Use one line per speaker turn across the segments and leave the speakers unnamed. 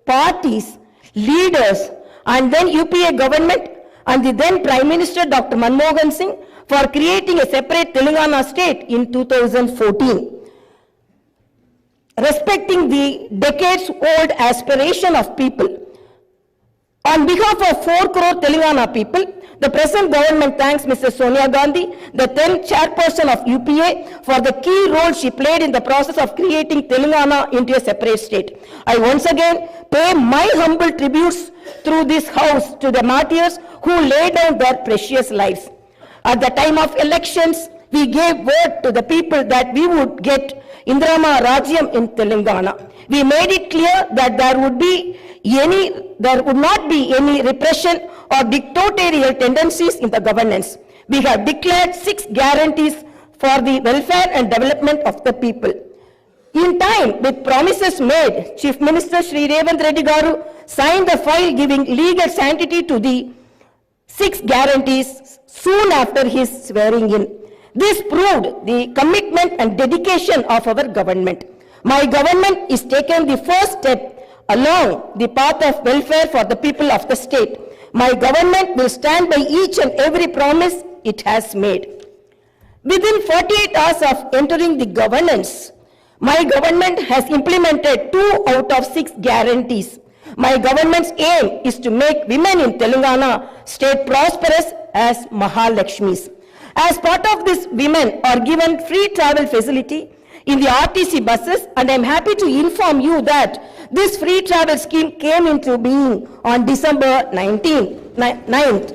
parties, leaders, and then UPA government and the then Prime Minister Dr. Manmohan Singh for creating a separate Telangana state in 2014. Respecting the decades-old aspiration of people, on behalf of 4 crore Telangana people, the present government thanks Mrs. Sonia Gandhi, the then chairperson of UPA, for the key role she played in the process of creating Telangana into a separate state. I once again pay my humble tributes through this house to the martyrs who laid down their precious lives. At the time of elections, we gave word to the people that we would get Indrama Rajyam in Telangana. We made it clear that there would not be any repression or dictatorial tendencies in the governance. We have declared 6 guarantees for the welfare and development of the people. In time, with promises made, Chief Minister Shri Revanth Reddy Garu signed the file giving legal sanctity to the 6 guarantees soon after his swearing in. This proved the commitment and dedication of our government. My government is taking the first step along the path of welfare for the people of the state. My government will stand by each and every promise it has made. Within 48 hours of entering the governance, my government has implemented 2 out of 6 guarantees. My government's aim is to make women in Telangana state prosperous as Mahalakshmis. As part of this, women are given free travel facility in the RTC buses, and I am happy to inform you that this free travel scheme came into being on December 9th.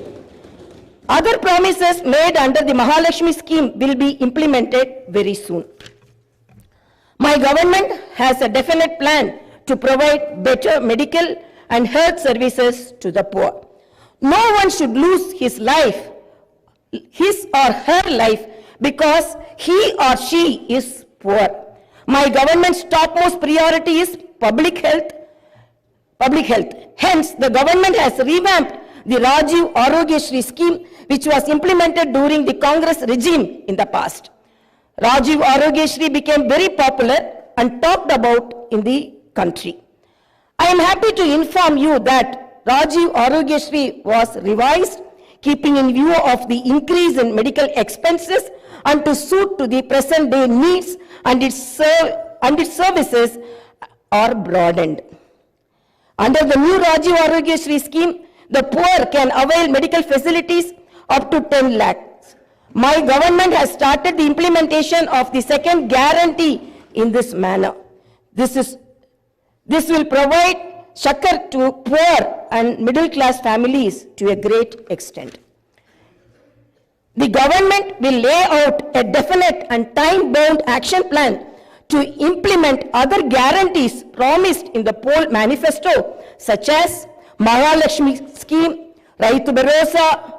Other promises made under the Mahalakshmi scheme will be implemented very soon. My government has a definite plan to provide better medical and health services to the poor. No one should lose his or her life because he or she is poor. My government's topmost priority is public health. Hence, the government has revamped the Rajiv Arogya scheme, which was implemented during the Congress regime in the past. Rajiv Arogya became very popular and talked about in the country. I am happy to inform you that Rajiv Arogya was revised, keeping in view of the increase in medical expenses and to suit to the present day needs, and its services are broadened. Under the new Rajiv Arogya scheme, the poor can avail medical facilities up to 10 lakhs. My government has started the implementation of the second guarantee in this manner. This will provide succor to poor and middle class families to a great extent. The government will lay out a definite and time-bound action plan to implement other guarantees promised in the poll manifesto, such as Mahalakshmi scheme, Raitu Bharosa,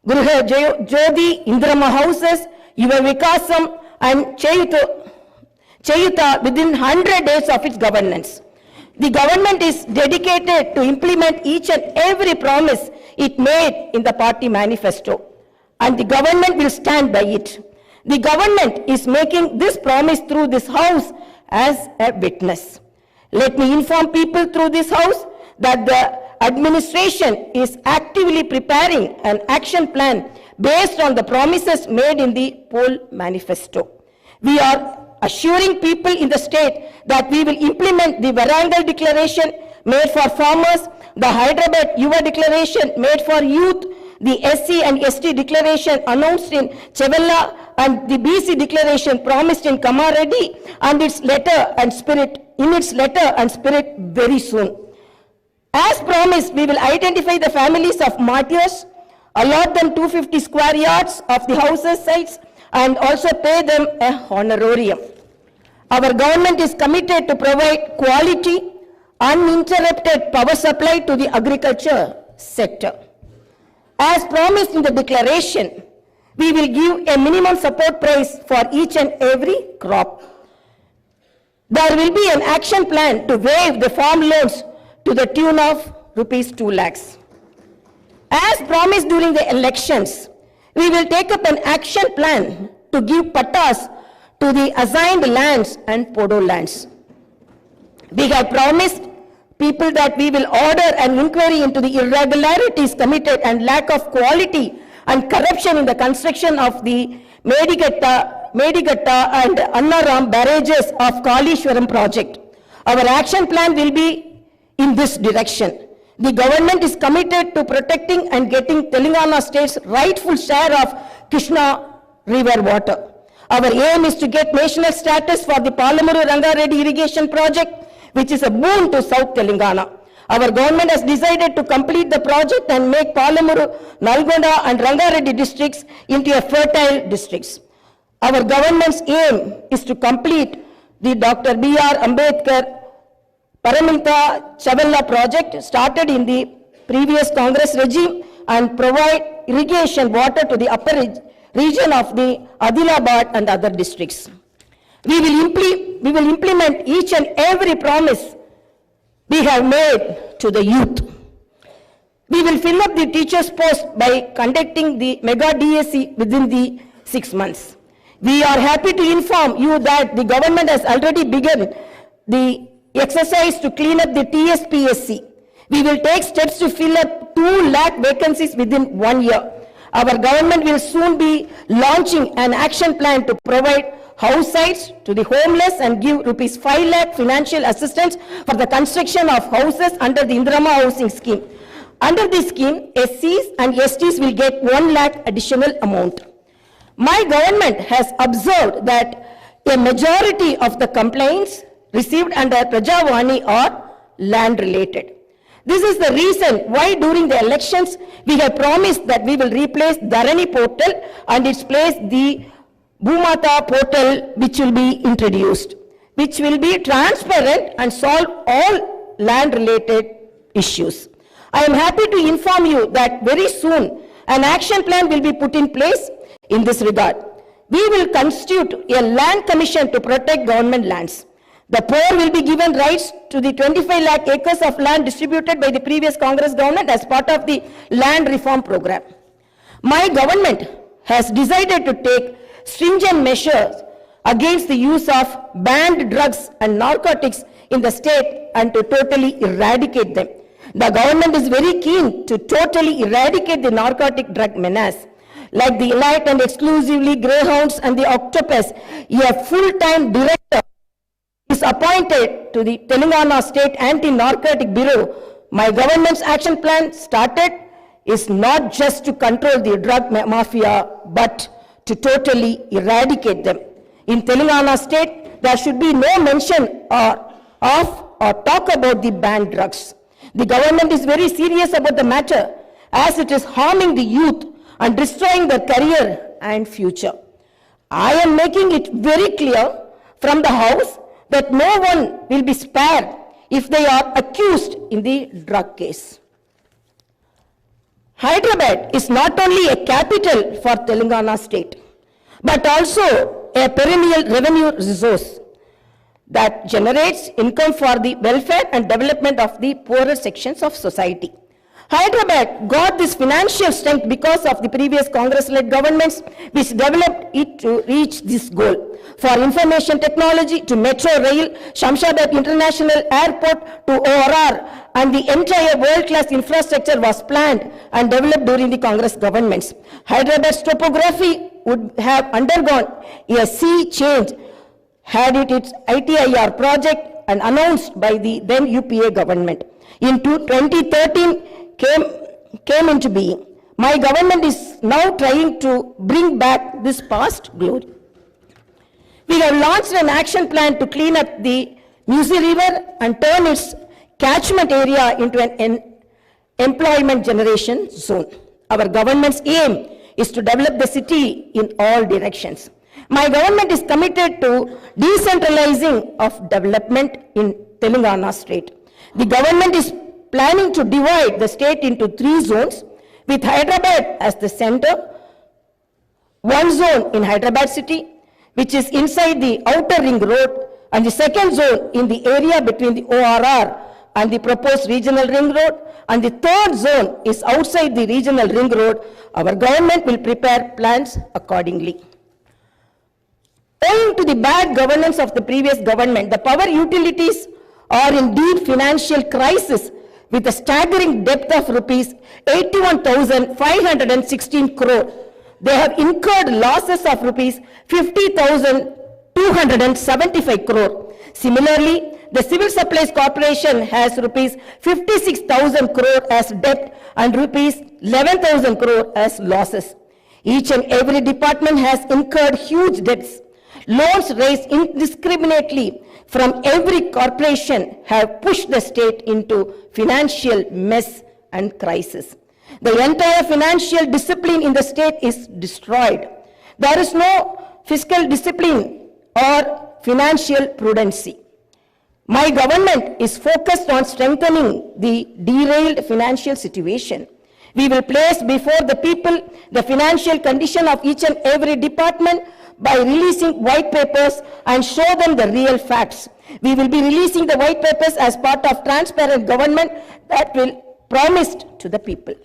Griha Jyoti, Indrama houses, Yuva Vikasam, and Chayuta within 100 days of its governance. The government is dedicated to implement each and every promise it made in the party manifesto, and the government will stand by it. The government is making this promise through this house as a witness. Let me inform people through this house that the administration is actively preparing an action plan based on the promises made in the poll manifesto. We are assuring people in the state that we will implement the Varangal declaration made for farmers, the Hyderabad Yuva declaration made for youth, the SC and ST declaration announced in Chevella, and the BC declaration promised in Kamareddy, and its letter and spirit very soon. As promised, we will identify the families of martyrs, allot them 250 square yards of the houses sites, and also pay them a honorarium. Our government is committed to provide quality, uninterrupted power supply to the agriculture sector. As promised in the declaration, we will give a minimum support price for each and every crop. There will be an action plan to waive the farm loans to the tune of rupees 2 lakhs. As promised during the elections, we will take up an action plan to give pattas to the assigned lands and podo lands. We have promised people that we will order an inquiry into the irregularities committed and lack of quality and corruption in the construction of the Medigatta and Annaram barrages of Kalishwaram project. Our action plan will be in this direction. The government is committed to protecting and getting Telangana state's rightful share of Krishna river water. Our aim is to get national status for the Palamuru Rangareddy irrigation project, which is a boon to South Telangana. Our government has decided to complete the project and make Palamuru, Nalgonda and Rangareddy districts into a fertile districts. Our government's aim is to complete the Dr. B.R. Ambedkar Paraminta Chavalla project started in the previous Congress regime and provide irrigation water to the upper region of the Adilabad and other districts. We will implement each and every promise we have made to the youth. We will fill up the teachers' post by conducting the mega DSC within the 6 months. We are happy to inform you that the government has already begun the exercise to clean up the TSPSC. We will take steps to fill up 2 lakh vacancies within 1 year. Our government will soon be launching an action plan to provide house sites to the homeless and give rupees 5 lakh financial assistance for the construction of houses under the Indirama housing scheme. Under this scheme, SCs and STs will get 1 lakh additional amount. My government has observed that a majority of the complaints received under Prajavani are land related. This is the reason why during the elections we have promised that we will replace Dharani portal and its place the Bhumata portal, which will be introduced, which will be transparent and solve all land related issues. I am happy to inform you that very soon an action plan will be put in place in this regard. We will constitute a land commission to protect government lands. The poor will be given rights to the 25 lakh acres of land distributed by the previous Congress government as part of the land reform program. My government has decided to take stringent measures against the use of banned drugs and narcotics in the state and to totally eradicate them. The government is very keen to totally eradicate the narcotic drug menace. Like the elite and exclusively greyhounds and the octopus, a full-time director is appointed to the Telangana State Anti-Narcotic Bureau. My government's action plan started is not just to control the drug mafia, but to totally eradicate them. In Telangana State, there should be no mention of or talk about the banned drugs. The government is very serious about the matter as it is harming the youth and destroying their career and future. I am making it very clear from the House that no one will be spared if they are accused in the drug case. Hyderabad is not only a capital for Telangana state, but also a perennial revenue resource that generates income for the welfare and development of the poorer sections of society. Hyderabad got this financial strength because of the previous Congress-led governments which developed it to reach this goal. For information technology to Metro Rail, Shamshabad International Airport to ORR, and the entire world-class infrastructure was planned and developed during the Congress governments. Hyderabad's topography would have undergone a sea change had it its ITIR project and announced by the then UPA government. In 2013, came into being. My government is now trying to bring back this past glory. We have launched an action plan to clean up the Musi River and turn its catchment area into an employment generation zone. Our government's aim is to develop the city in all directions. My government is committed to decentralizing of development in Telangana state. The government is planning to divide the state into 3 zones with Hyderabad as the center. One zone in Hyderabad city, which is inside the outer ring road, and the second zone in the area between the ORR and the proposed regional ring road, and the third zone is outside the regional ring road. Our government will prepare plans accordingly. Owing to the bad governance of the previous government, the power utilities are in deep financial crisis with a staggering debt of rupees 81,516 crore. They have incurred losses of rupees 50,275 crore. Similarly, the Civil Supplies Corporation has rupees 56,000 crore as debt and rupees 11,000 crore as losses. Each and every department has incurred huge debts. Loans raised indiscriminately from every corporation have pushed the state into financial mess and crisis. The entire financial discipline in the state is destroyed. There is no fiscal discipline or financial prudency. My government is focused on strengthening the derailed financial situation. We will place before the people the financial condition of each and every department by releasing white papers and show them the real facts. We will be releasing the white papers as part of transparent government that will promised to the people.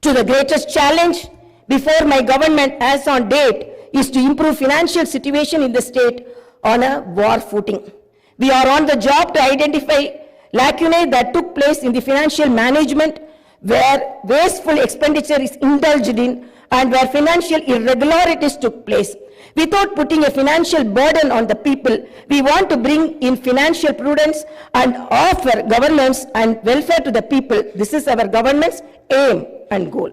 To the greatest challenge before my government as on date is to improve financial situation in the state on a war footing. We are on the job to identify lacunae that took place in the financial management where wasteful expenditure is indulged in and where financial irregularities took place. Without putting a financial burden on the people, we want to bring in financial prudence and offer governance and welfare to the people. This is our government's aim and goal.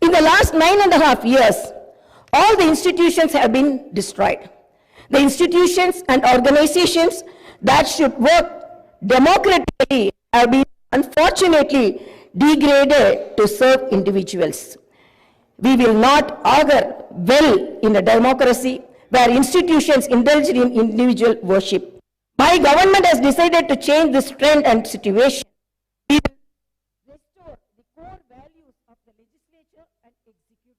In the last 9.5 years, all the institutions have been destroyed. The institutions and organizations that should work democratically have been unfortunately degraded to serve individuals. We will not augur well in a democracy where institutions indulge in individual worship. My government has decided to change this trend and situation. We will restore the core values of the legislature and executive.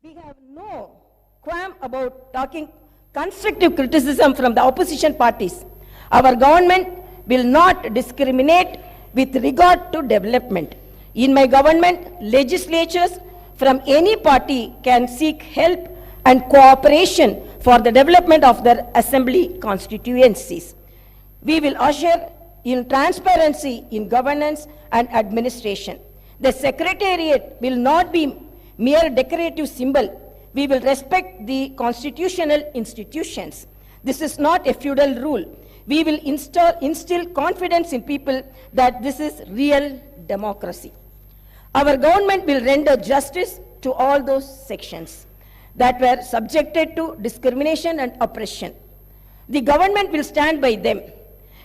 We have no qualm about talking constructive criticism from the opposition parties. Our government will not discriminate with regard to development. In my government, legislatures from any party can seek help and cooperation for the development of their assembly constituencies. We will usher in transparency in governance and administration. The secretariat will not be mere decorative symbol. We will respect the constitutional institutions. This is not a feudal rule. We will instill confidence in people that this is real democracy. Our government will render justice to all those sections that were subjected to discrimination and oppression. The government will stand by them.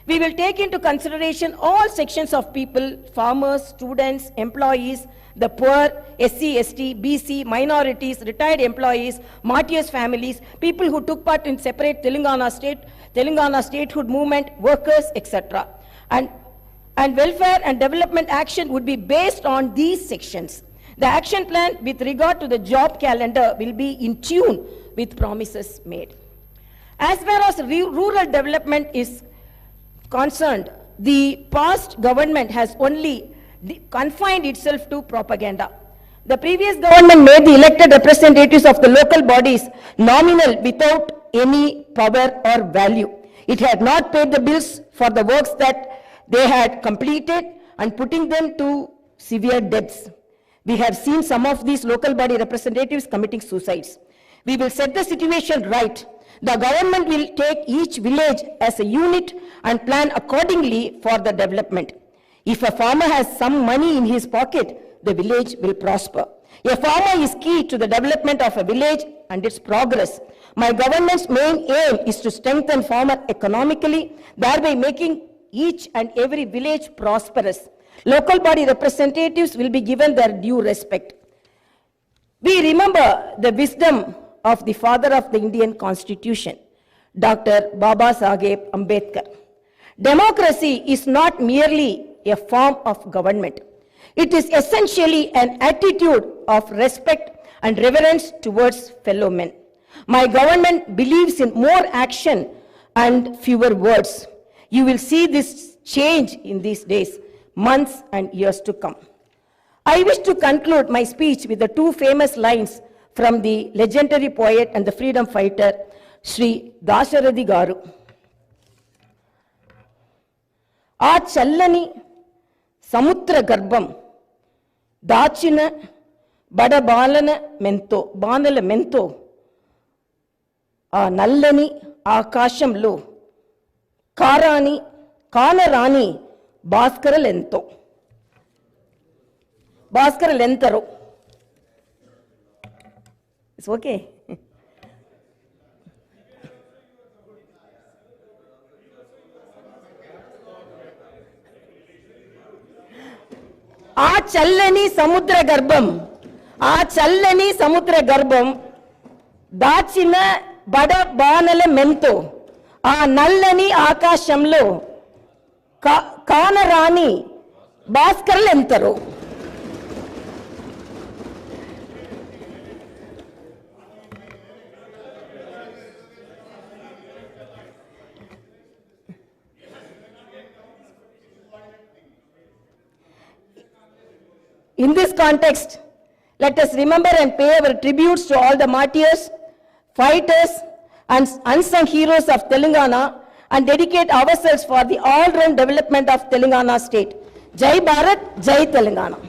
We will take into consideration all sections of people, farmers, students, employees, the poor, SC, ST, BC, minorities, retired employees, martyrs' families, people who took part in separate Telangana statehood movement, workers, etc. And welfare and development action would be based on these sections. The action plan with regard to the job calendar will be in tune with promises made. As far as rural development is concerned, the past government has only confined itself to propaganda. The previous government made the elected representatives of the local bodies nominal without any power or value. It had not paid the bills for the works that they had completed and putting them to severe debts. We have seen some of these local body representatives committing suicides. We will set the situation right. The government will take each village as a unit and plan accordingly for the development. If a farmer has some money in his pocket, the village will prosper. A farmer is key to the development of a village and its progress. My government's main aim is to strengthen farmer economically, thereby making each and every village prosperous. Local body representatives will be given their due respect. We remember the wisdom of the father of the Indian Constitution, Dr. Baba Saheb Ambedkar. Democracy is not merely a form of government. It is essentially an attitude of respect and reverence towards fellow men. My government believes in more action and fewer words. You will see this change in these days, months and years to come. I wish to conclude my speech with the two famous lines from the legendary poet and the freedom fighter Sri Dasharathy Garu. ఆ చల్లని సముద్ర గర్భం దాచిన బడబాలన బాణల మెంతో ఆ నల్లని ఆకాశంలో కానరాని భాస్కరలెంతరో. It's okay. ఆ చల్లని సముద్ర గర్భం దాచిన బడబానల మెంతో ఆ నల్లని ఆకాశంలో కానరాని భాస్కరులెంతరో. In this context, let us remember and pay our tributes to all the martyrs, fighters, and unsung heroes of Telangana and dedicate ourselves for the all-round development of Telangana state. Jai Bharat, Jai Telangana.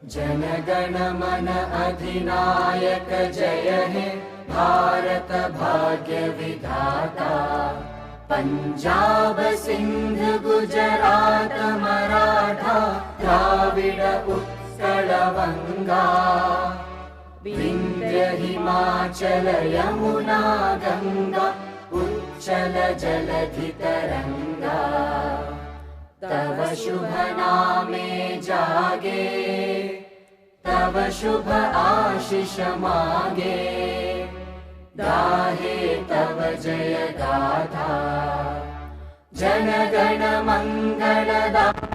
जनगण मन अधिनायक जय हे भारत भाग्य विधाता। पंजाब सिंध गुजरात मराठा द्राविड उत्कल वंगा। विंध्य हिमाचल यमुना गंगा उच्चल जलधि तरंगा। तव शुभ नामे जागे तव शुभ आशीष मागे। गाहे तव जय गाथा जन गण मंगलदायक